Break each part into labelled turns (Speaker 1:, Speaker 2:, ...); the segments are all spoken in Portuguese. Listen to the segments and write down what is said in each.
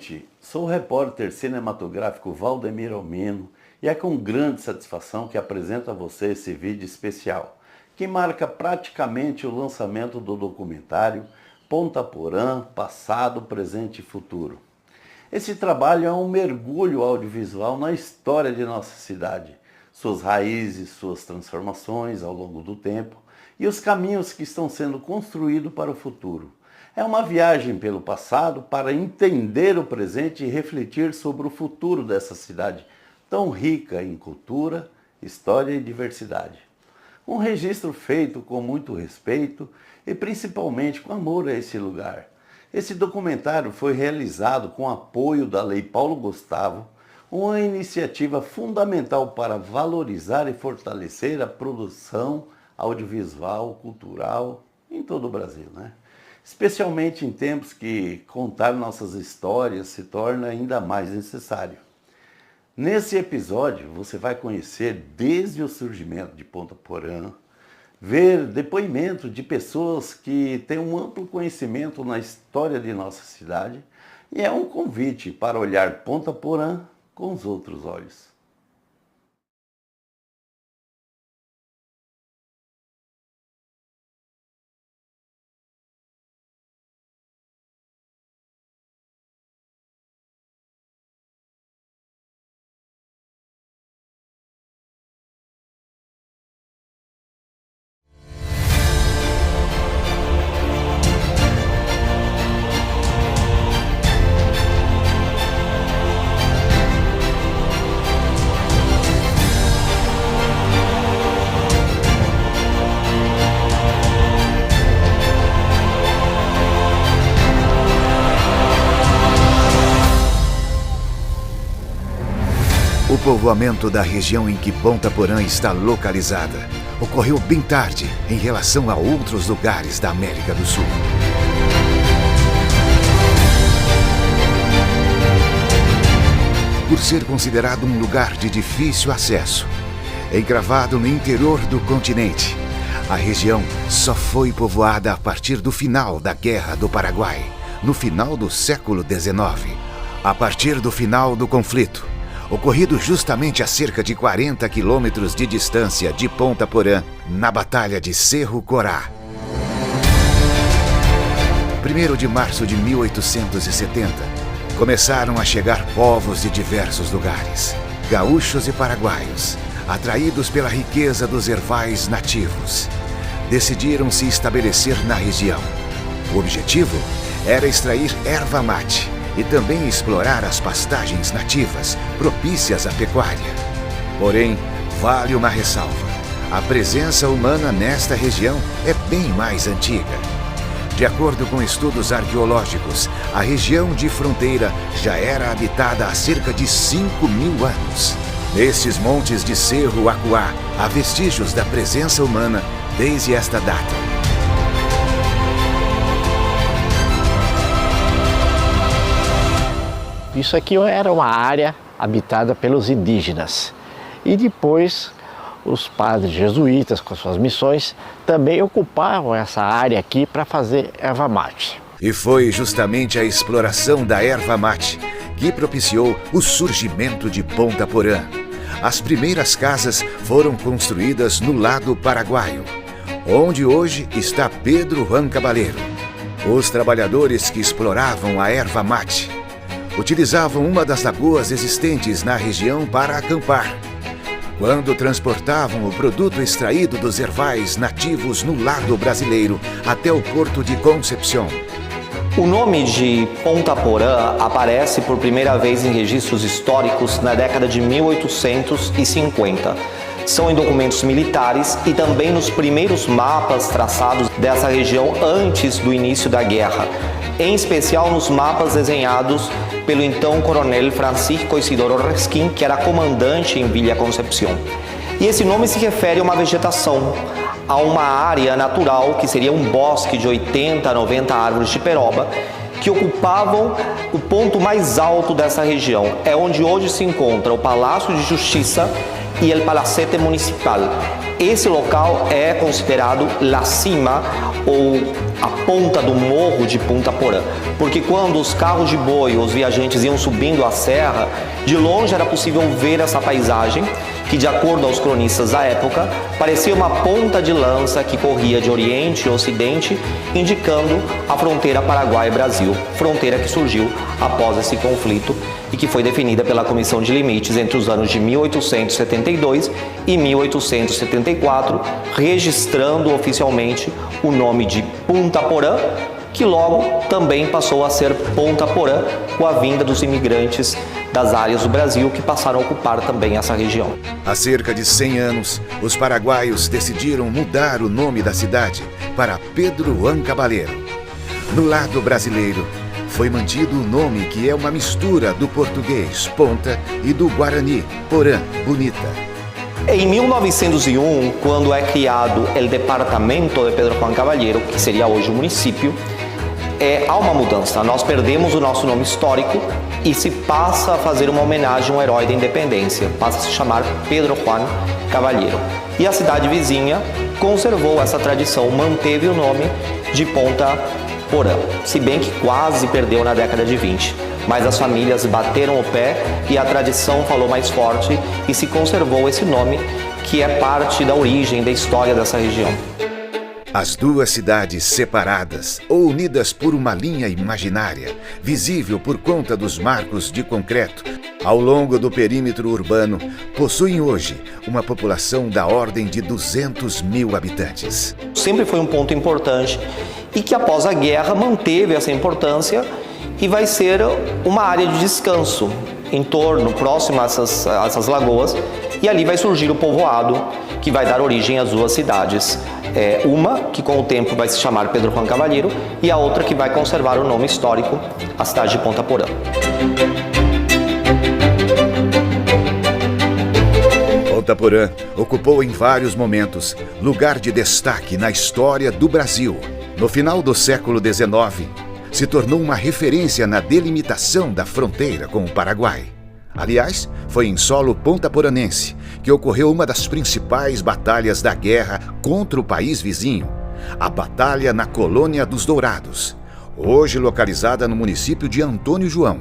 Speaker 1: noite, sou o repórter cinematográfico Valdemir Almino e é com grande satisfação que apresento a você esse vídeo especial, que marca praticamente o lançamento do documentário Ponta Porã, Passado, Presente e Futuro. Esse trabalho é um mergulho audiovisual na história de nossa cidade, suas raízes, suas transformações ao longo do tempo e os caminhos que estão sendo construídos para o futuro. É uma viagem pelo passado para entender o presente e refletir sobre o futuro dessa cidade tão rica em cultura, história e diversidade. Um registro feito com muito respeito e principalmente com amor a esse lugar. Esse documentário foi realizado com apoio da Lei Paulo Gustavo, uma iniciativa fundamental para valorizar e fortalecer a produção audiovisual, cultural em todo o Brasil, né? Especialmente em tempos que contar nossas histórias se torna ainda mais necessário. Nesse episódio você vai conhecer desde o surgimento de Ponta Porã, ver depoimento de pessoas que têm um amplo conhecimento na história de nossa cidade e é um convite para olhar Ponta Porã com os outros olhos.
Speaker 2: O povoamento da região em que Ponta Porã está localizada ocorreu bem tarde em relação a outros lugares da América do Sul. Por ser considerado um lugar de difícil acesso, encravado no interior do continente, a região só foi povoada a partir do final da Guerra do Paraguai, no final do século XIX. A partir do final do conflito, ocorrido justamente a cerca de 40 quilômetros de distância de Ponta Porã, na Batalha de Cerro Corá. 1º de março de 1870, começaram a chegar povos de diversos lugares, gaúchos e paraguaios, atraídos pela riqueza dos ervais nativos. Decidiram se estabelecer na região. O objetivo era extrair erva mate e também explorar as pastagens nativas propícias à pecuária. Porém, vale uma ressalva: a presença humana nesta região é bem mais antiga. De acordo com estudos arqueológicos, a região de fronteira já era habitada há cerca de 5.000 anos. Nesses montes de Cerro Acuá, há vestígios da presença humana desde esta data.
Speaker 3: Isso aqui era uma área habitada pelos indígenas. E depois, os padres jesuítas, com suas missões, também ocupavam essa área aqui para fazer erva mate.
Speaker 2: E foi justamente a exploração da erva mate que propiciou o surgimento de Ponta Porã. As primeiras casas foram construídas no lado paraguaio, onde hoje está Pedro Juan Cabaleiro. Os trabalhadores que exploravam a erva mate utilizavam uma das lagoas existentes na região para acampar. Quando transportavam o produto extraído dos ervais nativos no lado brasileiro até o porto de Concepción.
Speaker 4: O nome de Ponta Porã aparece por primeira vez em registros históricos na década de 1850. São em documentos militares e também nos primeiros mapas traçados dessa região antes do início da guerra, em especial nos mapas desenhados pelo então coronel Francisco Isidoro Resquim, que era comandante em Villa Concepción. E esse nome se refere a uma vegetação, a uma área natural que seria um bosque de 80 a 90 árvores de peroba, que ocupavam o ponto mais alto dessa região. É onde hoje se encontra o Palácio de Justiça e el Palacete Municipal. Esse local é considerado la cima ou a ponta do morro de Punta Porã, porque quando os carros de boi, os viajantes iam subindo a serra, de longe era possível ver essa paisagem, que de acordo aos cronistas da época, parecia uma ponta de lança que corria de oriente a ocidente, indicando a fronteira Paraguai-Brasil, fronteira que surgiu após esse conflito e que foi definida pela Comissão de Limites entre os anos de 1872 e 1874, registrando oficialmente o nome de Punta Porã, que logo também passou a ser Ponta Porã com a vinda dos imigrantes das áreas do Brasil que passaram a ocupar também essa região.
Speaker 2: Há cerca de 100 anos, os paraguaios decidiram mudar o nome da cidade para Pedro Juan Caballero. No lado brasileiro, foi mantido o nome que é uma mistura do português, Ponta, e do guarani, Porã, bonita.
Speaker 4: Em 1901, quando é criado o departamento de Pedro Juan Caballero, que seria hoje o município, há uma mudança. Nós perdemos o nosso nome histórico e se passa a fazer uma homenagem ao herói da independência. Passa a se chamar Pedro Juan Caballero. E a cidade vizinha conservou essa tradição, manteve o nome de Ponta Porã, se bem que quase perdeu na década de 20. Mas as famílias bateram o pé e a tradição falou mais forte e se conservou esse nome, que é parte da origem, da história dessa região.
Speaker 2: As duas cidades separadas ou unidas por uma linha imaginária, visível por conta dos marcos de concreto, ao longo do perímetro urbano, possuem hoje uma população da ordem de 200 mil habitantes.
Speaker 4: Sempre foi um ponto importante e que após a guerra manteve essa importância e vai ser uma área de descanso em torno, próximo a essas lagoas, e ali vai surgir o povoado que vai dar origem às duas cidades. Uma que com o tempo vai se chamar Pedro Juan Caballero e a outra que vai conservar o nome histórico, a cidade de Ponta Porã.
Speaker 2: Ponta Porã ocupou em vários momentos lugar de destaque na história do Brasil. No final do século XIX, se tornou uma referência na delimitação da fronteira com o Paraguai. Aliás, foi em solo pontaporanense que ocorreu uma das principais batalhas da guerra contra o país vizinho, a Batalha na Colônia dos Dourados, hoje localizada no município de Antônio João.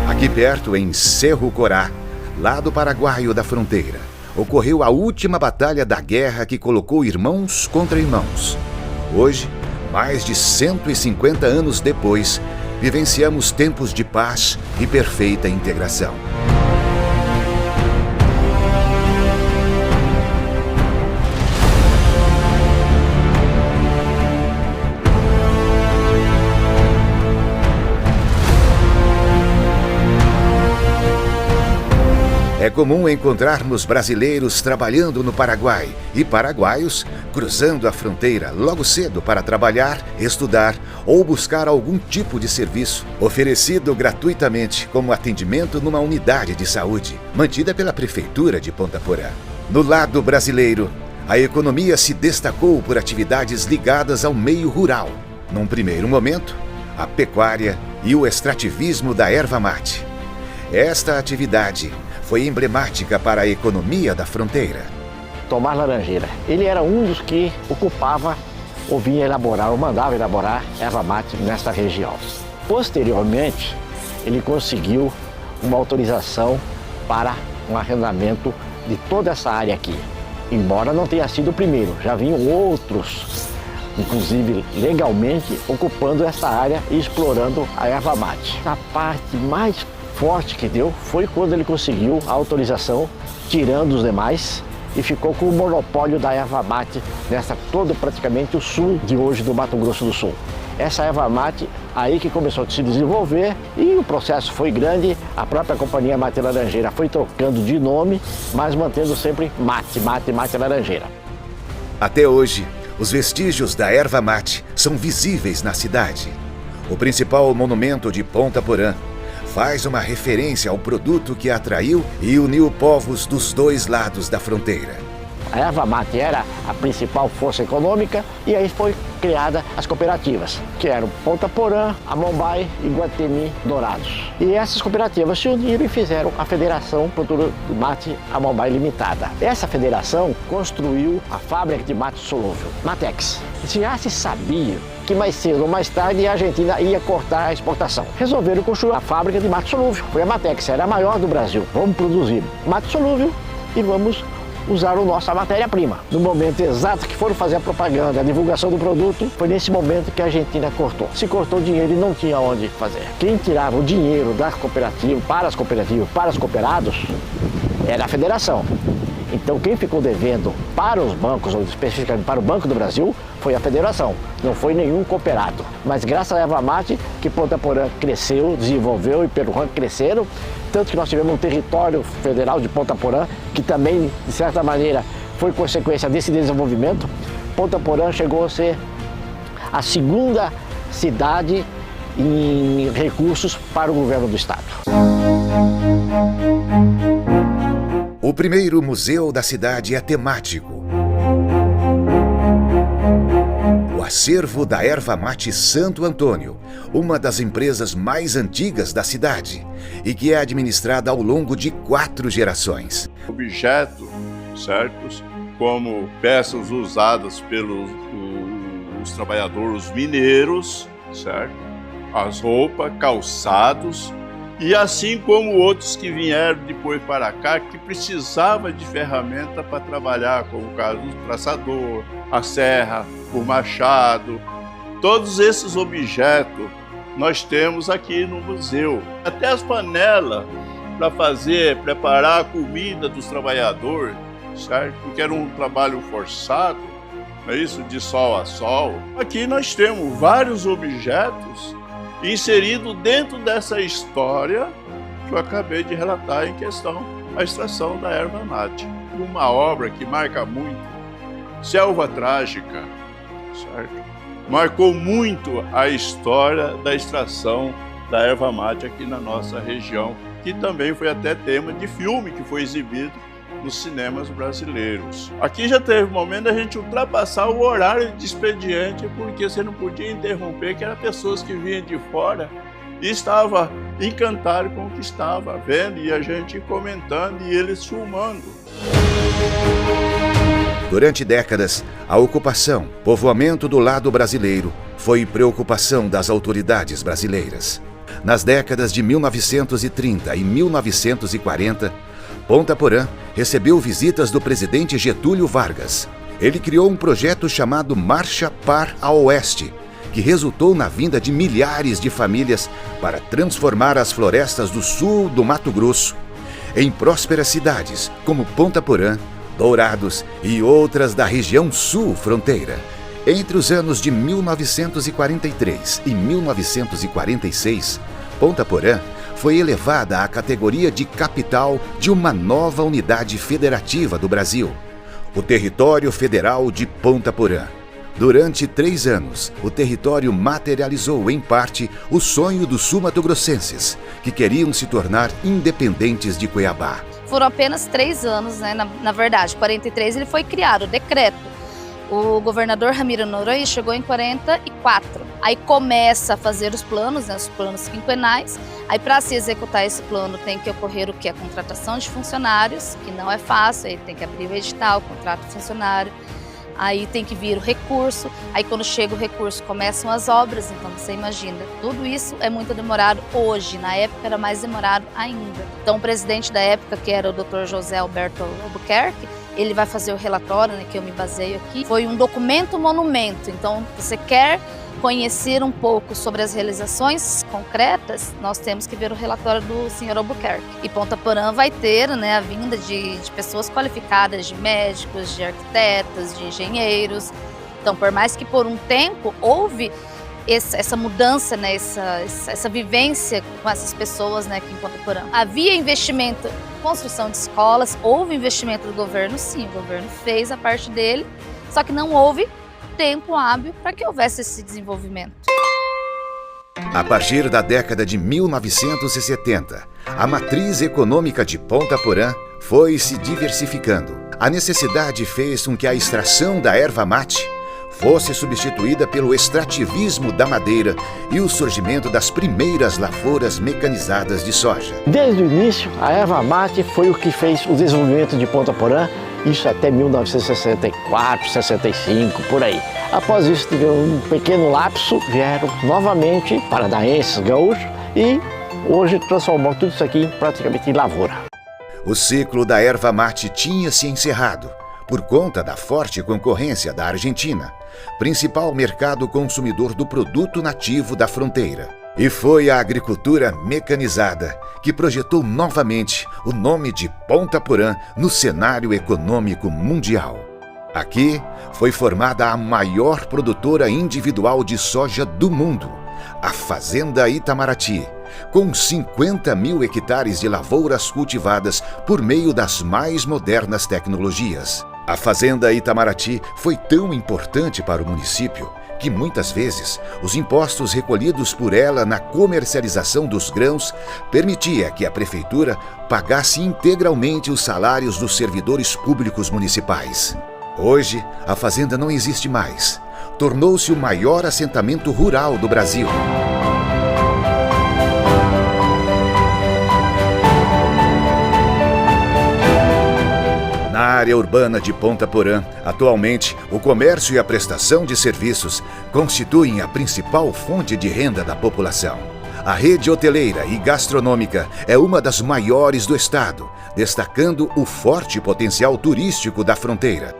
Speaker 2: Aqui perto, em Cerro Corá, lado paraguaio da fronteira, ocorreu a última batalha da guerra que colocou irmãos contra irmãos. Hoje, mais de 150 anos depois, vivenciamos tempos de paz e perfeita integração. É comum encontrarmos brasileiros trabalhando no Paraguai e paraguaios cruzando a fronteira logo cedo para trabalhar, estudar ou buscar algum tipo de serviço oferecido gratuitamente como atendimento numa unidade de saúde mantida pela Prefeitura de Ponta Porã. No lado brasileiro, a economia se destacou por atividades ligadas ao meio rural. Num primeiro momento, a pecuária e o extrativismo da erva mate. Esta atividade foi emblemática para a economia da fronteira.
Speaker 3: Tomás Laranjeira, ele era um dos que ocupava ou vinha elaborar, ou mandava elaborar erva mate nesta região. Posteriormente, ele conseguiu uma autorização para um arrendamento de toda essa área aqui. Embora não tenha sido o primeiro, já vinham outros, inclusive legalmente, ocupando essa área e explorando a erva mate. A parte mais forte que deu foi quando ele conseguiu a autorização, tirando os demais, e ficou com o monopólio da erva mate nessa todo praticamente o sul de hoje do Mato Grosso do Sul. Essa erva mate aí que começou a se desenvolver e o processo foi grande. A própria companhia Mate Laranjeira foi trocando de nome, mas mantendo sempre Mate Laranjeira.
Speaker 2: Até hoje, os vestígios da erva mate são visíveis na cidade. O principal monumento de Ponta Porã faz uma referência ao produto que atraiu e uniu povos dos dois lados da fronteira.
Speaker 3: A erva mate era a principal força econômica e aí foi criada as cooperativas, que eram Ponta Porã, Amombai e Guatemi Dourados. E essas cooperativas se uniram e fizeram a Federação Produtora do Mate Amombai Limitada. Essa federação construiu a fábrica de mate solúvel, Matex. Já se sabia que mais cedo ou mais tarde a Argentina ia cortar a exportação. Resolveram construir a fábrica de mate solúvel. Foi a Matex, era a maior do Brasil. Vamos produzir mate solúvel e vamos usar a nossa matéria-prima. No momento exato que foram fazer a propaganda, a divulgação do produto, foi nesse momento que a Argentina cortou. Se cortou o dinheiro e não tinha onde fazer. Quem tirava o dinheiro das cooperativas, para os cooperados, era a federação. Então quem ficou devendo para os bancos, ou especificamente para o Banco do Brasil, foi a federação, não foi nenhum cooperado. Mas graças à erva mate, que Ponta Porã cresceu, desenvolveu e Peruã cresceram, tanto que nós tivemos um território federal de Ponta Porã, que também, de certa maneira, foi consequência desse desenvolvimento. Ponta Porã chegou a ser a segunda cidade em recursos para o governo do estado.
Speaker 2: O primeiro museu da cidade é temático. O acervo da erva mate Santo Antônio, uma das empresas mais antigas da cidade e que é administrada ao longo de 4 gerações.
Speaker 5: Objetos certos, como peças usadas pelos os trabalhadores mineiros, certo? As roupas, calçados, e assim como outros que vieram depois para cá, que precisavam de ferramenta para trabalhar, como o caso do traçador, a serra, o machado. Todos esses objetos nós temos aqui no museu. Até as panelas para preparar a comida dos trabalhadores, certo? Porque era um trabalho forçado, não é isso? De sol a sol. Aqui nós temos vários objetos inserido dentro dessa história que eu acabei de relatar em questão à extração da erva mate. Uma obra que marca muito, Selva Trágica, certo? Marcou muito a história da extração da erva mate aqui na nossa região, que também foi até tema de filme que foi exibido nos cinemas brasileiros. Aqui já teve um momento da gente ultrapassar o horário de expediente, porque você não podia interromper, que eram pessoas que vinham de fora e estavam encantados com o que estava vendo, e a gente comentando e eles filmando.
Speaker 2: Durante décadas, a ocupação, povoamento do lado brasileiro, foi preocupação das autoridades brasileiras. Nas décadas de 1930 e 1940, Ponta Porã recebeu visitas do presidente Getúlio Vargas. Ele criou um projeto chamado Marcha Par a Oeste, que resultou na vinda de milhares de famílias para transformar as florestas do sul do Mato Grosso em prósperas cidades, como Ponta Porã, Dourados e outras da região sul fronteira. Entre os anos de 1943 e 1946, Ponta Porã foi elevada à categoria de capital de uma nova unidade federativa do Brasil, o Território Federal de Ponta Porã. Durante 3 anos, o território materializou, em parte, o sonho dos sul-mato-grossenses, que queriam se tornar independentes de Cuiabá.
Speaker 6: Foram apenas 3 anos, né? Na verdade, em 43 ele foi criado, o decreto. O governador Ramiro Noronha chegou em 44. Aí começa a fazer os planos, né, os planos quinquenais. Aí para se executar esse plano tem que ocorrer o que? A contratação de funcionários, que não é fácil, aí tem que abrir o edital, contrato de funcionário. Aí tem que vir o recurso, aí quando chega o recurso começam as obras, então você imagina, tudo isso é muito demorado hoje, na época era mais demorado ainda. Então o presidente da época, que era o Dr. José Alberto Albuquerque, ele vai fazer o relatório, né, que eu me baseio aqui, foi um documento monumento, então você quer conhecer um pouco sobre as realizações concretas, nós temos que ver o relatório do senhor Albuquerque. E Ponta Porã vai ter, né, a vinda de pessoas qualificadas, de médicos, de arquitetos, de engenheiros. Então, por mais que por um tempo houve essa mudança, né, essa vivência com essas pessoas, né, aqui em Ponta Porã. Havia investimento, construção de escolas, houve investimento do governo, sim, o governo fez a parte dele, só que não houve tempo hábil para que houvesse esse desenvolvimento.
Speaker 2: A partir da década de 1970, a matriz econômica de Ponta Porã foi se diversificando. A necessidade fez com que a extração da erva mate fosse substituída pelo extrativismo da madeira e o surgimento das primeiras lavouras mecanizadas de soja.
Speaker 3: Desde o início, a erva mate foi o que fez o desenvolvimento de Ponta Porã, isso até 1964, 65, por aí. Após isso, teve um pequeno lapso, vieram novamente paranaenses, gaúchos, e hoje transformou tudo isso aqui praticamente em lavoura.
Speaker 2: O ciclo da erva mate tinha se encerrado por conta da forte concorrência da Argentina, principal mercado consumidor do produto nativo da fronteira. E foi a agricultura mecanizada que projetou novamente o nome de Ponta Porã no cenário econômico mundial. Aqui foi formada a maior produtora individual de soja do mundo, a Fazenda Itamaraty, com 50 mil hectares de lavouras cultivadas por meio das mais modernas tecnologias. A Fazenda Itamaraty foi tão importante para o município que muitas vezes os impostos recolhidos por ela na comercialização dos grãos permitia que a prefeitura pagasse integralmente os salários dos servidores públicos municipais. Hoje, a fazenda não existe mais. Tornou-se o maior assentamento rural do Brasil. Na área urbana de Ponta Porã, atualmente, o comércio e a prestação de serviços constituem a principal fonte de renda da população. A rede hoteleira e gastronômica é uma das maiores do estado, destacando o forte potencial turístico da fronteira.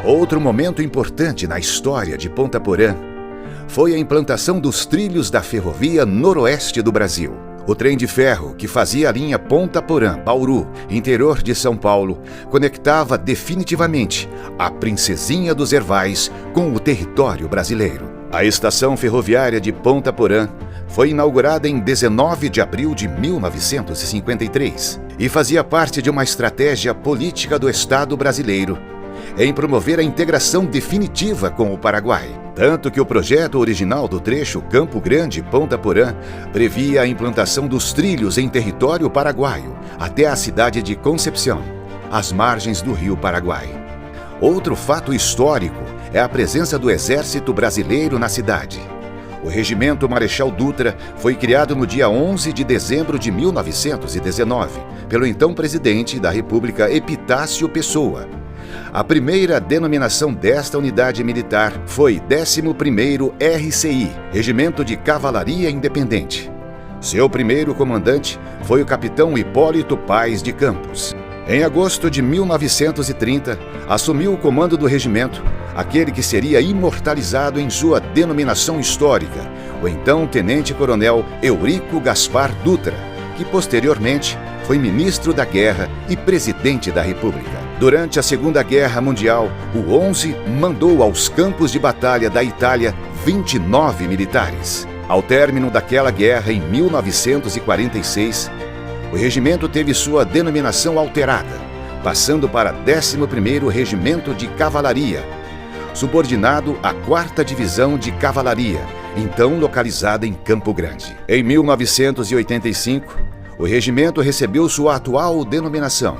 Speaker 2: Outro momento importante na história de Ponta Porã foi a implantação dos trilhos da Ferrovia Noroeste do Brasil. O trem de ferro, que fazia a linha Ponta Porã-Bauru, interior de São Paulo, conectava definitivamente a Princesinha dos Hervais com o território brasileiro. A estação ferroviária de Ponta Porã foi inaugurada em 19 de abril de 1953 e fazia parte de uma estratégia política do Estado brasileiro em promover a integração definitiva com o Paraguai. Tanto que o projeto original do trecho Campo Grande-Ponta Porã previa a implantação dos trilhos em território paraguaio até a cidade de Concepción, às margens do rio Paraguai. Outro fato histórico é a presença do Exército Brasileiro na cidade. O Regimento Marechal Dutra foi criado no dia 11 de dezembro de 1919, pelo então presidente da República Epitácio Pessoa. A primeira denominação desta unidade militar foi 11º RCI, Regimento de Cavalaria Independente. Seu primeiro comandante foi o capitão Hipólito Paes de Campos. Em agosto de 1930, assumiu o comando do regimento aquele que seria imortalizado em sua denominação histórica, o então tenente-coronel Eurico Gaspar Dutra, que posteriormente foi ministro da Guerra e presidente da República. Durante a Segunda Guerra Mundial, o 11 mandou aos campos de batalha da Itália 29 militares. Ao término daquela guerra, em 1946, o regimento teve sua denominação alterada, passando para 11º Regimento de Cavalaria, subordinado à 4ª Divisão de Cavalaria, então localizada em Campo Grande. Em 1985, o regimento recebeu sua atual denominação,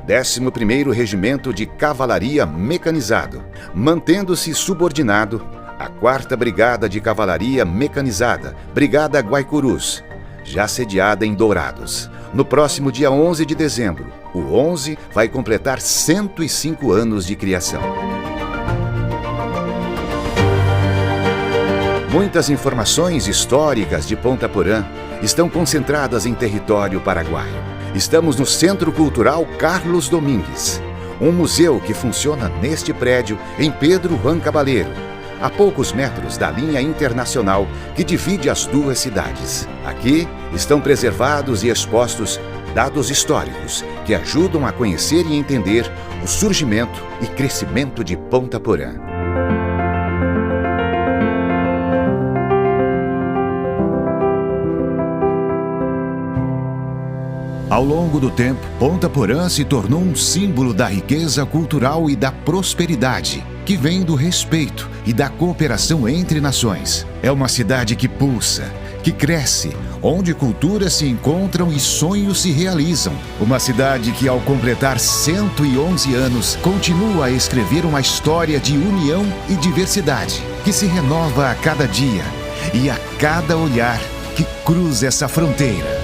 Speaker 2: 11º Regimento de Cavalaria Mecanizado, mantendo-se subordinado à 4ª Brigada de Cavalaria Mecanizada, Brigada Guaicurus, já sediada em Dourados. No próximo dia 11 de dezembro, o 11 vai completar 105 anos de criação. Muitas informações históricas de Ponta Porã estão concentradas em território paraguaio. Estamos no Centro Cultural Carlos Domingues, um museu que funciona neste prédio em Pedro Juan Cabaleiro, a poucos metros da linha internacional que divide as duas cidades. Aqui estão preservados e expostos dados históricos que ajudam a conhecer e entender o surgimento e crescimento de Ponta Porã. Ao longo do tempo, Ponta Porã se tornou um símbolo da riqueza cultural e da prosperidade, que vem do respeito e da cooperação entre nações. É uma cidade que pulsa, que cresce, onde culturas se encontram e sonhos se realizam. Uma cidade que, ao completar 111 anos, continua a escrever uma história de união e diversidade, que se renova a cada dia e a cada olhar que cruza essa fronteira.